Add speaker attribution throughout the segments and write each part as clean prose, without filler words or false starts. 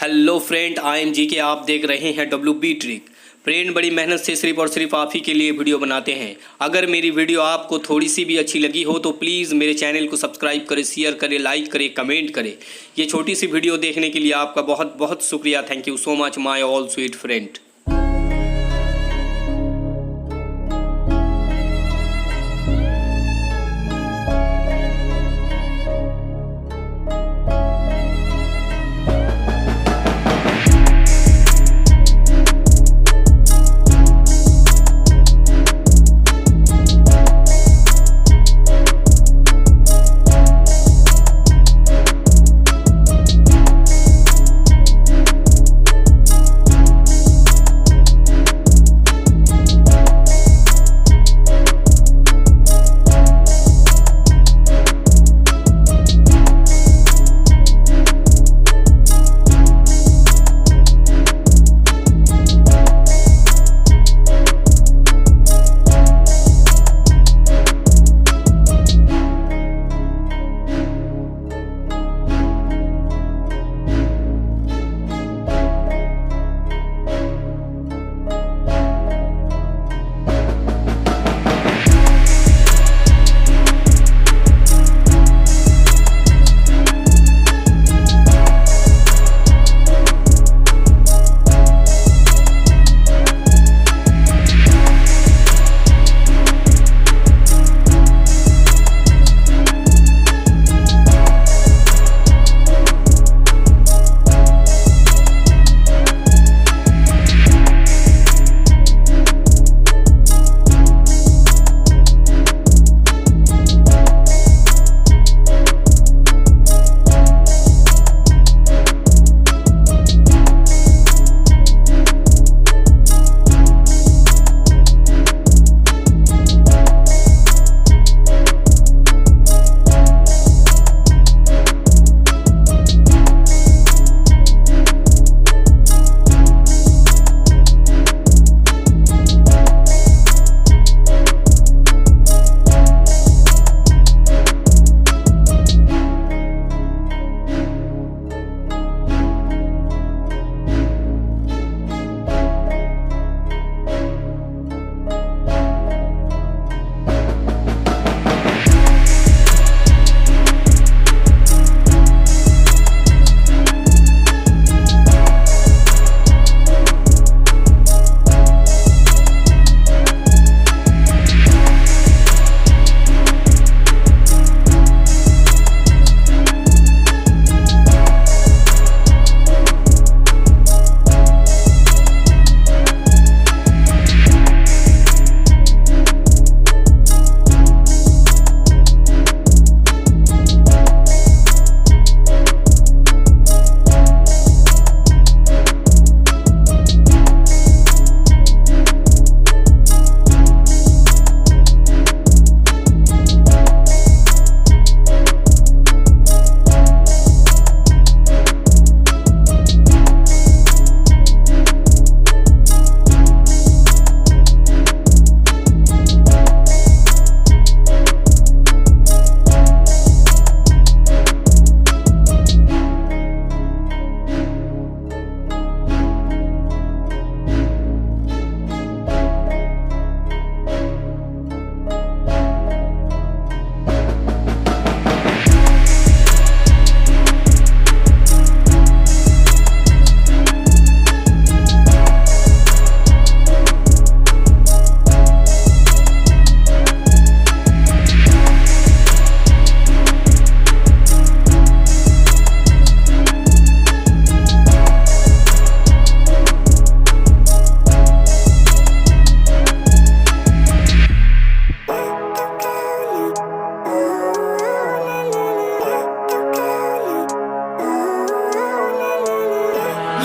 Speaker 1: Hello friend, I am G K आप देख रहे हैं WB ट्रिक। फ्रेंड, बड़ी मेहनत से सिर्फ और सिर्फ आप ही के लिए वीडियो बनाते हैं। अगर मेरी वीडियो आपको थोड़ी सी भी अच्छी लगी हो तो प्लीज़ मेरे चैनल को सब्सक्राइब करें, शेयर करें, लाइक करें, कमेंट करें। ये छोटी सी वीडियो देखने के लिए आपका बहुत बहुत शुक्रिया। Thank you so much my all sweet friend.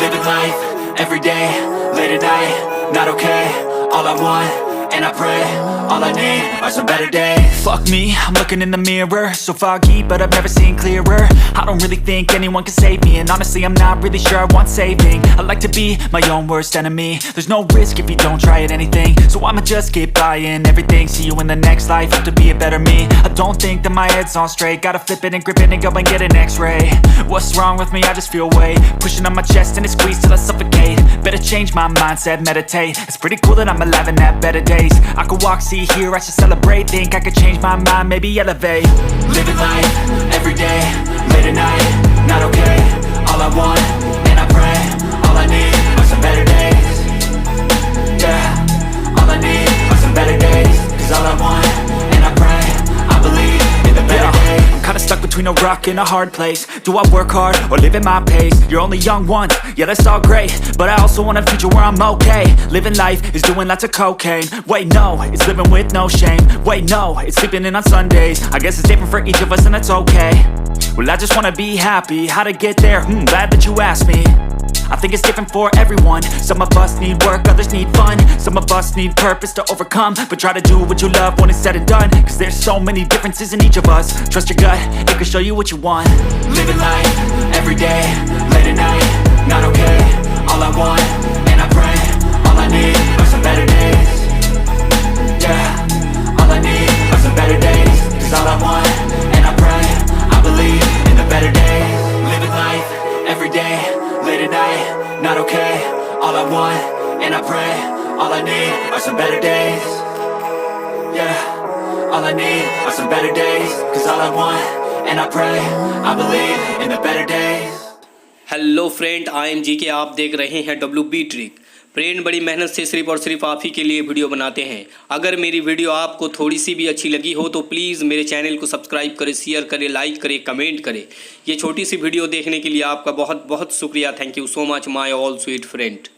Speaker 2: Living life, every day, late at night, not okay. All I want, and I pray, all I need are some better days. Fuck me, I'm looking in the mirror, so foggy, but I've never seen clearer. I don't really think anyone can save me, and honestly I'm not really sure I want saving. I like to be my own worst enemy. There's no risk if you don't try at anything, so I'ma just keep buying everything. See you in the next life, have to be a better me. I don't think that my head's on straight, gotta flip it and grip it and go and get an x-ray. What's wrong with me? I just feel weight pushing on my chest and it squeezes till I suffocate. Better change my mindset, meditate. It's pretty cool that I'm alive and have better days. I could walk, see, hear, I should celebrate. Think I could change my mind, maybe elevate. Living life, every day, late at night, not okay. All I want, and I pray, all I need are some better days. Yeah, all I need are some better days. Cause all I want, and I pray, I believe in the better days. I'm kinda stuck between a rock and a hard place. Do I work hard or live at my pace? You're only young once, yeah that's all great, but I also want a future where I'm okay. Living life is doing lots of cocaine. Wait no, it's living with no shame. Wait no, it's sleeping in on Sundays. I guess it's different for each of us and that's okay. Well I just wanna be happy, how to get there? Glad that you asked me. I think it's different for everyone. Some of us need work, others need fun. Some of us need purpose to overcome. But try to do what you love when it's said and done. Cause there's so many differences in each of us. Trust your gut, it can show you what you want. Living life, every day, late at night, not okay. All I want, and I pray, all I need are some better days. Yeah, all I need are some better days. Cause all I want, and I pray, I believe in the better days. Living life, every day, late at night, not okay. All I want, and I pray, all I need are some better days. Yeah, all I need are some better days. Cause all I want, and I pray, I believe in the better days.
Speaker 1: Hello friend, I am G K आप देख रहे हैं WB trick. Friend बड़ी मेहनत से सिर्फ और सिर्फ आप ही के लिए वीडियो बनाते हैं। अगर मेरी वीडियो आपको थोड़ी सी भी अच्छी लगी हो तो प्लीज़ मेरे चैनल को सब्सक्राइब करें, शेयर करें, लाइक करें, कमेंट करें। ये छोटी सी वीडियो देखने के लिए आपका बहुत बहुत शुक्रिया। Thank you so much my all sweet friend.